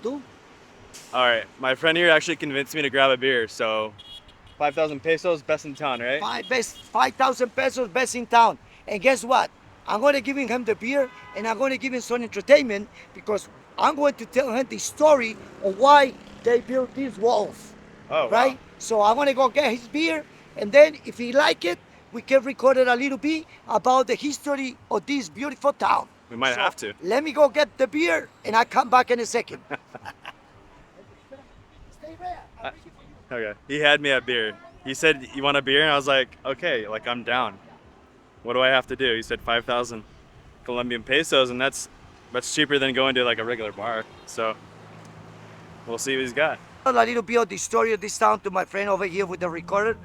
do? All right, my friend here actually convinced me to grab a beer, so 5,000 pesos, best in town, right? 5,000 pesos, best in town. And guess what? I'm going to give him the beer and I'm going to give him some entertainment because I'm going to tell him the story of why they built these walls. Oh, right? wow. So I'm going to go get his beer and then if he like it, we can record it a little bit about the history of this beautiful town. We might have to. Let me go get the beer and I'll come back in a second. Stay there. I'm waiting for you. Okay, he had me a beer. He said, you want a beer? And I was like, okay, like I'm down. What do I have to do? He said 5,000 Colombian pesos, and that's cheaper than going to like a regular bar. So we'll see what he's got. A little bit of the story of this town to my friend over here with the recorder.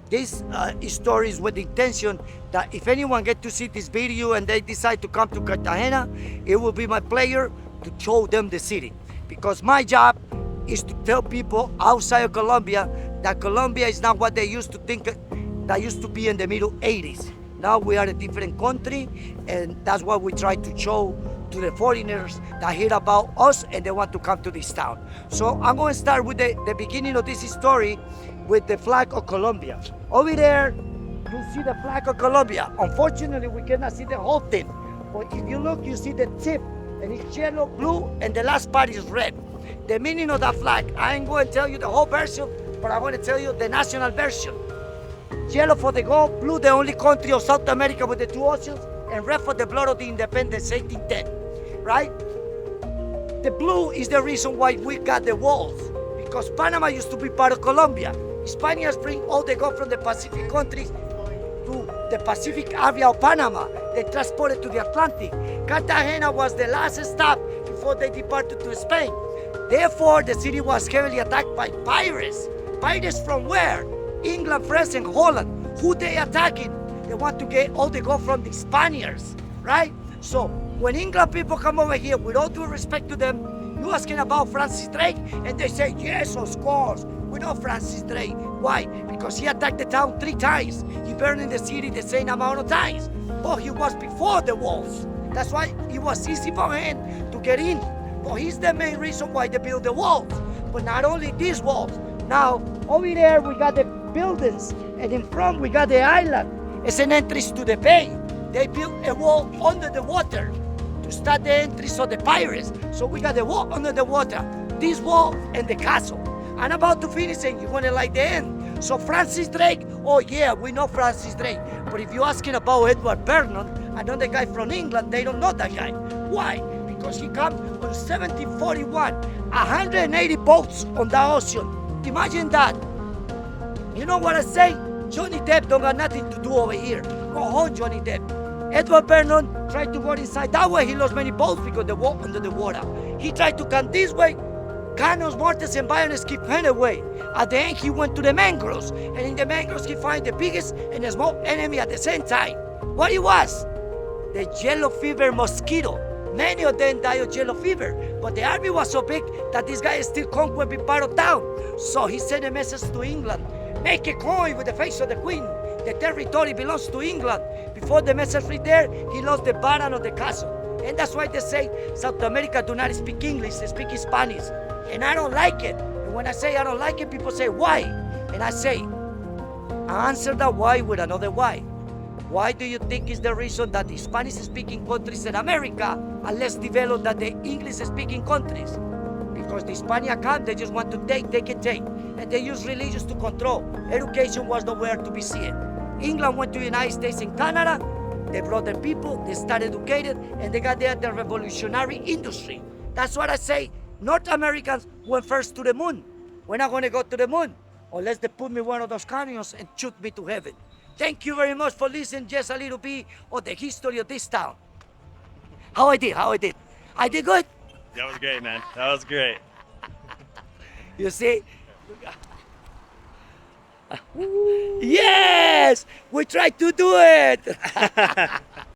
This story is with the intention that if anyone get to see this video and they decide to come to Cartagena, it will be my pleasure to show them the city. Because my job is to tell people outside of Colombia that Colombia is not what they used to think that used to be in the middle 80s. Now we are a different country, and that's what we try to show to the foreigners that hear about us and they want to come to this town. So I'm going to start with the beginning of this story with the flag of Colombia. Over there, you see the flag of Colombia. Unfortunately, we cannot see the whole thing. But if you look, you see the tip, and it's yellow, blue, and the last part is red. The meaning of that flag, I ain't going to tell you the whole version, but I'm going to tell you the national version. Yellow for the gold, blue the only country of South America with the two oceans, and red for the blood of the independence, 1810, right? The blue is the reason why we got the walls, because Panama used to be part of Colombia. Spaniards bring all the gold from the Pacific countries to the Pacific area of Panama. They transport it to the Atlantic. Cartagena was the last stop before they departed to Spain. Therefore, the city was heavily attacked by pirates. Pirates from where? England, France, and Holland. Who they attacking? They want to get all the gold from the Spaniards, right? So when England people come over here, with all due respect to them, you asking about Francis Drake, and they say, yes, of course, we know Francis Drake. Why? Because he attacked the town 3 times. He burned in the city the same amount of times. But he was before the walls. That's why it was easy for him to get in. But he's the main reason why they built the walls. But not only these walls. Now, over there we got the buildings, and in front we got the island. It's an entrance to the bay. They built a wall under the water to start the entrance of the pirates. So we got the wall under the water, this wall and the castle. I'm about to finish and you're gonna like the end. So Francis Drake, oh yeah, we know Francis Drake. But if you're asking about Edward Vernon, another guy from England, they don't know that guy. Why? Because he came on 1741, 180 boats on the ocean. Imagine that. You know what I say? Johnny Depp don't got nothing to do over here. Go home, Johnny Depp. Edward Vernon tried to go inside that way. He lost many boats because they walked under the water. He tried to come this way. Cannons, mortars, and bayonets keep him away. At the end, he went to the mangroves. And in the mangroves, he found the biggest and the small enemy at the same time. What it was? The yellow fever mosquito. Many of them died of yellow fever. But the army was so big that this guy still conquered be part of town. So he sent a message to England. Make a coin with the face of the queen. The territory belongs to England. Before the message reached there, he lost the baron of the castle. And that's why they say South America do not speak English, they speak Spanish. And I don't like it. And when I say I don't like it, people say, why? And I say, I answer that why with another why. Why do you think is the reason that the Spanish-speaking countries in America are less developed than the English-speaking countries? Because the Spaniards come, they just want to take. And they use religions to control. Education was nowhere to be seen. England went to the United States and Canada. They brought their people, they started educated, and they got there the revolutionary industry. That's what I say. North Americans went first to the moon. We're not going to go to the moon unless they put me one of those canyons and shoot me to heaven. Thank you very much for listening just a little bit of the history of this town. How I did? I did good? That was great, man. That was great. You see? Yes! We tried to do it!